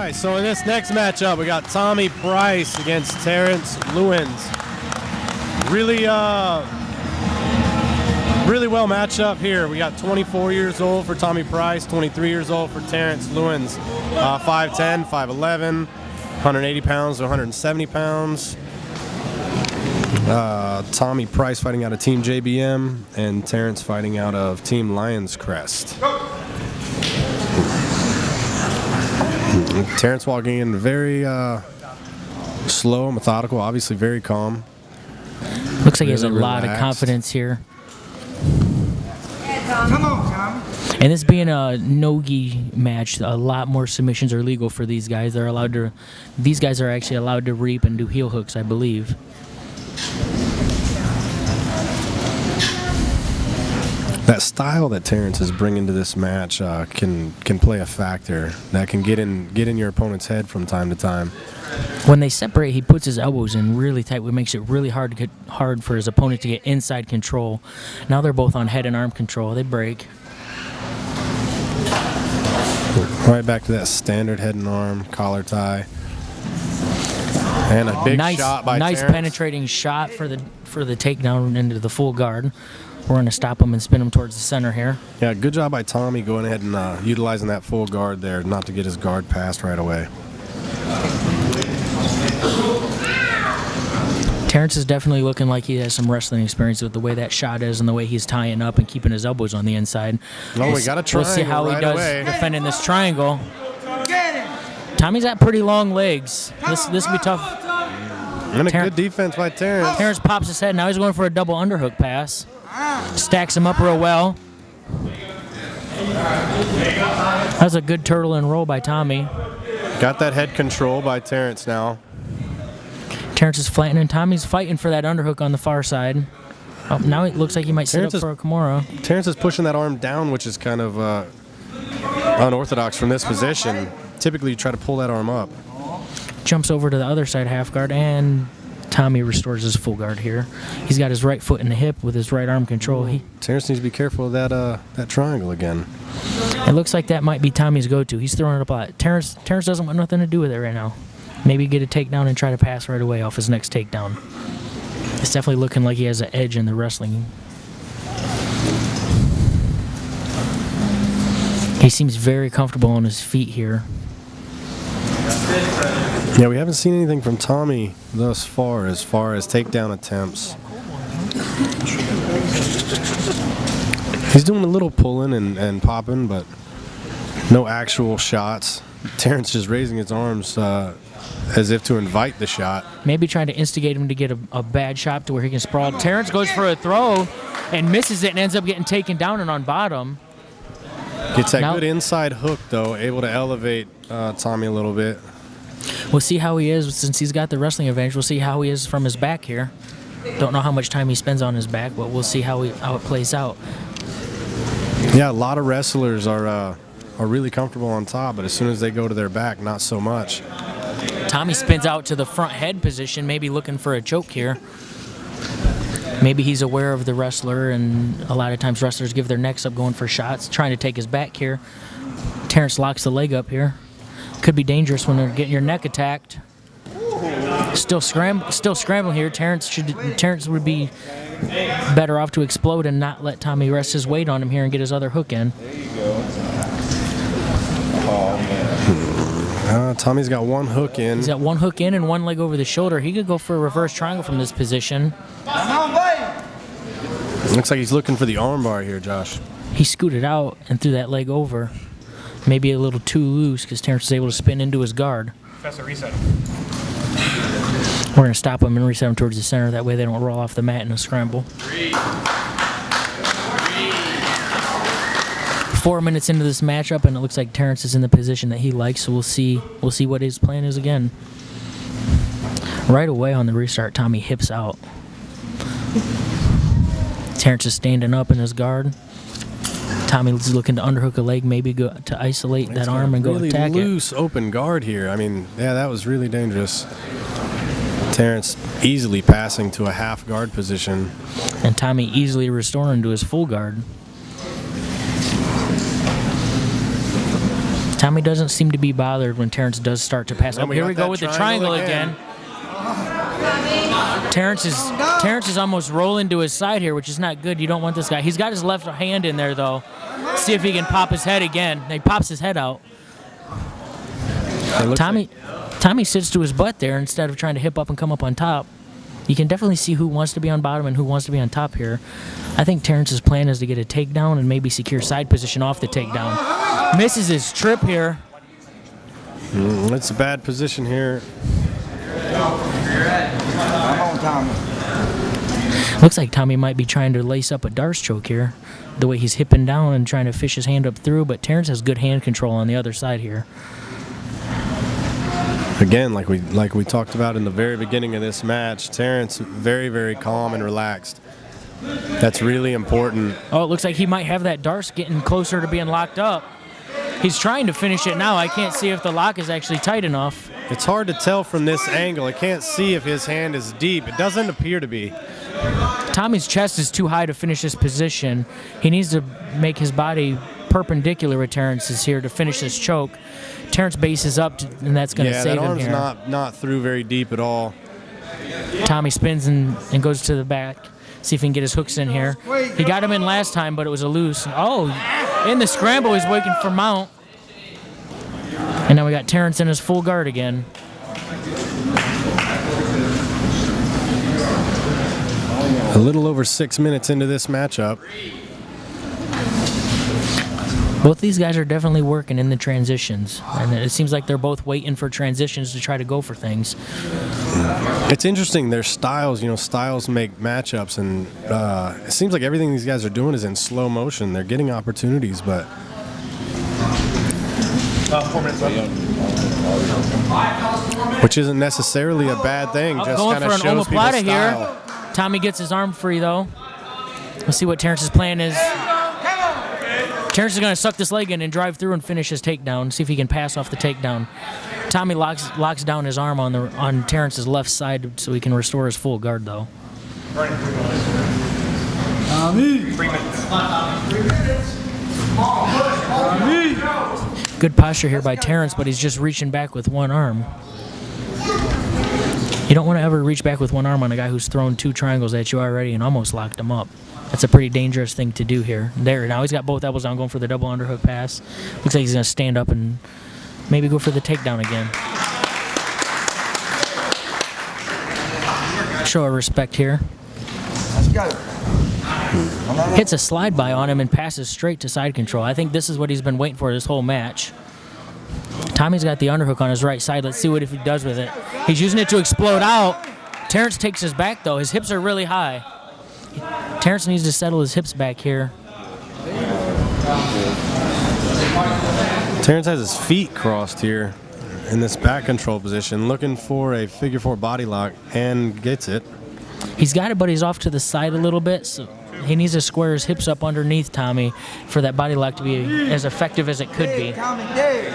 right, so in this next matchup, we got Tommy Price against Terrence Luines. Really well matched up here. We got 24 years old for Tommy Price, 23 years old for Terrence Luines. 5'10", 5'11", 180 pounds to 170 pounds. Tommy Price fighting out of Team JBM and Terrence fighting out of Team Lions Crest. Terrence walking in very slow, methodical, obviously very calm. Looks like he has a lot of confidence here. Come on, Tom. And this being a no-gi match, a lot more submissions are legal for these guys. They're allowed to. These guys are actually allowed to reap and do heel hooks, I believe. That style that Terrence is bringing to this match can play a factor. That can get in your opponent's head from time to time. When they separate, he puts his elbows in really tight, which makes it really hard for his opponent to get inside control. Now they're both on head and arm control. They break. Right back to that standard head and arm collar tie. And a big shot by Terrence. Nice penetrating shot for the takedown into the full guard. We're going to stop him and spin him towards the center here. Yeah, good job by Tommy going ahead and utilizing that full guard there, not to get his guard passed right away. Terrence is definitely looking like he has some wrestling experience with the way that shot is and the way he's tying up and keeping his elbows on the inside. Oh, we got a triangle. We'll see how he does defending this triangle. Tommy's got pretty long legs. This will be tough. And a good defense by Terrence. Terrence pops his head. Now he's going for a double underhook pass. Stacks him up real well. That's a good turtle and roll by Tommy. Got that head control by Terrence now. Terrence is flattening. Tommy's fighting for that underhook on the far side. Oh, now it looks like he might set up for a Kimura. Terrence is pushing that arm down, which is kind of unorthodox from this position. Typically, you try to pull that arm up. Jumps over to the other side half guard, and Tommy restores his full guard here. He's got his right foot in the hip with his right arm control. Terrence needs to be careful of that triangle again. It looks like that might be Tommy's go-to. He's throwing it up a lot. Terrence doesn't want nothing to do with it right now. Maybe get a takedown and try to pass right away off his next takedown. It's definitely looking like he has an edge in the wrestling. He seems very comfortable on his feet here. Yeah, we haven't seen anything from Tommy thus far as takedown attempts. He's doing a little pulling and popping, but no actual shots. Terrence just raising his arms as if to invite the shot. Maybe trying to instigate him to get a bad shot to where he can sprawl. Terrence goes for a throw and misses it and ends up getting taken down and on bottom. Gets that good inside hook, though, able to elevate Tommy a little bit. We'll see how he is since he's got the wrestling advantage. We'll see how he is from his back here. Don't know how much time he spends on his back, but we'll see how it plays out. Yeah, a lot of wrestlers are really comfortable on top, but as soon as they go to their back, not so much. Tommy spins out to the front head position, maybe looking for a choke here. Maybe he's aware of the wrestler, and a lot of times wrestlers give their necks up going for shots, trying to take his back here. Terrence locks the leg up here. Could be dangerous when they're getting your neck attacked. Still scrambling here. Terrence would be better off to explode and not let Tommy rest his weight on him here and get his other hook in. There you go. Oh, man. Tommy's got one hook in. He's got one hook in and one leg over the shoulder. He could go for a reverse triangle from this position. Come on, baby. Looks like he's looking for the armbar here, Josh. He scooted out and threw that leg over. Maybe a little too loose because Terrence was able to spin into his guard. Professor, reset. We're going to stop him and reset him towards the center. That way they don't roll off the mat in a scramble. 4 minutes into this matchup, and it looks like Terrence is in the position that he likes, so we'll see what his plan is again. Right away on the restart, Tommy hips out. Terrence is standing up in his guard. Tommy's looking to underhook a leg, maybe go to isolate that arm and go attack it. Really loose open guard here. I mean, yeah, that was really dangerous. Terrence easily passing to a half guard position. And Tommy easily restoring to his full guard. Tommy doesn't seem to be bothered when Terrence does start to pass. And Oh, we here got we go that with the triangle triangle again. Terrence is almost rolling to his side here, which is not good. You don't want this guy. He's got his left hand in there, though. See if he can pop his head again. He pops his head out. Tommy sits to his butt there instead of trying to hip up and come up on top. You can definitely see who wants to be on bottom and who wants to be on top here. I think Terrence's plan is to get a takedown and maybe secure side position off the takedown. Misses his trip here. It's a bad position here. Come on, Tommy. Looks like Tommy might be trying to lace up a Darce choke here, the way he's hipping down and trying to fish his hand up through, but Terrence has good hand control on the other side here. Again, like we talked about in the very beginning of this match, Terrence very, very calm and relaxed. That's really important. Oh, it looks like he might have that Darce getting closer to being locked up. He's trying to finish it now. I can't see if the lock is actually tight enough. It's hard to tell from this angle. I can't see if his hand is deep. It doesn't appear to be. Tommy's chest is too high to finish this position. He needs to make his body perpendicular with Terrence's here to finish this choke. Terrence bases up, and that's going to save him here. Yeah, that arm's not through very deep at all. Tommy spins and goes to the back. See if he can get his hooks in here. He got him in last time, but it was a loose. Oh, in the scramble, he's waiting for mount. And now we got Terrence in his full guard again. A little over 6 minutes into this matchup. Both these guys are definitely working in the transitions, and it seems like they're both waiting for transitions to try to go for things. It's interesting, their styles, styles make matchups, and it seems like everything these guys are doing is in slow motion. They're getting opportunities, but... 4 minutes left. Which isn't necessarily a bad thing, just Going kind for of an shows people's omoplata style. here. Tommy gets his arm free, though. Let's see what Terrence's plan is. Terrence is going to suck this leg in and drive through and finish his takedown, see if he can pass off the takedown. Tommy locks down his arm on Terrence's left side so he can restore his full guard, though. Tommy. 3 minutes. Tommy. Good posture here by Terrence, but he's just reaching back with one arm. You don't want to ever reach back with one arm on a guy who's thrown 2 triangles at you already and almost locked him up. That's a pretty dangerous thing to do here. There, now he's got both elbows down, going for the double underhook pass. Looks like he's going to stand up and maybe go for the takedown again. Show our respect here. Let's go. Hits a slide by on him and passes straight to side control. I think this is what he's been waiting for this whole match. Tommy's got the underhook on his right side. Let's see what if he does with it. He's using it to explode out. Terrence takes his back, though. His hips are really high. Terrence needs to settle his hips back here. Terrence has his feet crossed here in this back control position, looking for a figure 4 body lock, and gets it. He's got it, but he's off to the side a little bit, so he needs to square his hips up underneath Tommy for that body lock to be as effective as it could be. Tommy, there you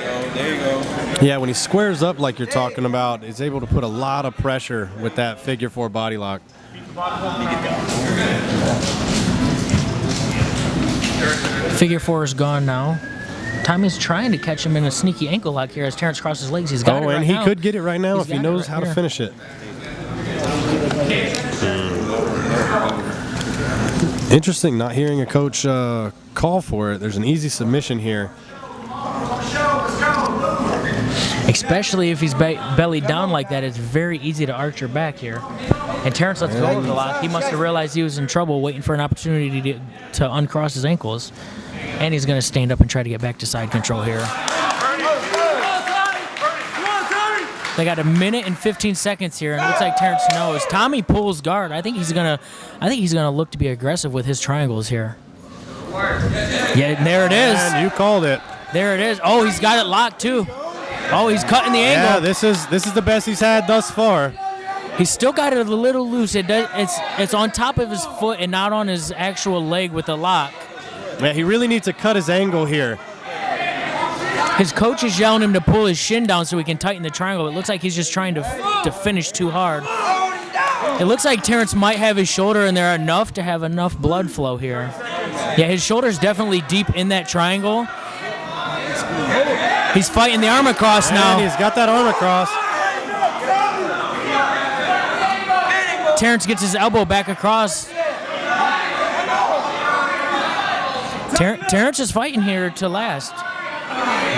go. Yeah, when he squares up like you're talking about, he's able to put a lot of pressure with that figure 4 body lock. Figure 4 is gone now. Tommy's trying to catch him in a sneaky ankle lock here as Terrence crosses his legs. He's got it right and now. he could get it right now He's if he got it knows right how to here. finish it. Interesting not hearing a coach call for it. There's an easy submission here. Especially if he's bellied down like that, it's very easy to arch your back here. And Terrence lets go of the lock. He must have realized he was in trouble waiting for an opportunity to uncross his ankles. And he's going to stand up and try to get back to side control here. They got 1 minute and 15 seconds here, and it looks like Terrence knows. Tommy pulls guard. I think he's gonna look to be aggressive with his triangles here. Yeah, there it is. And you called it. There it is. Oh, he's got it locked too. Oh, he's cutting the angle. Yeah, this is the best he's had thus far. He's still got it a little loose. It's on top of his foot and not on his actual leg with the lock. Yeah, he really needs to cut his angle here. His coach is yelling him to pull his shin down so he can tighten the triangle. It looks like he's just trying to finish too hard. It looks like Terrence might have his shoulder in there enough to have enough blood flow here. Yeah, his shoulder's definitely deep in that triangle. He's fighting the arm across now. And he's got that arm across. Terrence gets his elbow back across. Terrence is fighting here to last.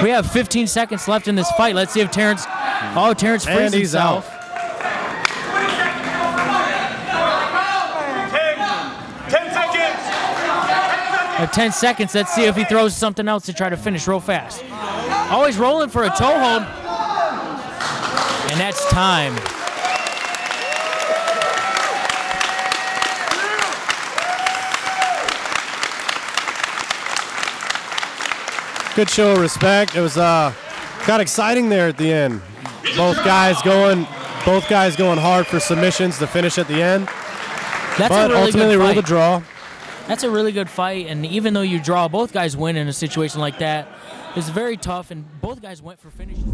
We have 15 seconds left in this fight. Let's see if Terrence... Oh, Terrence frees And he's himself. out. 10 seconds. At 10 seconds, let's see if he throws something else to try to finish real fast. Always rolling for a toe hold. And that's time. Good show of respect. It was got exciting there at the end. Both guys going hard for submissions to finish at the end. That's But a really ultimately good ruled fight. a draw. That's a really good fight, and even though you draw, both guys win in a situation like that. It's very tough, and both guys went for finishes.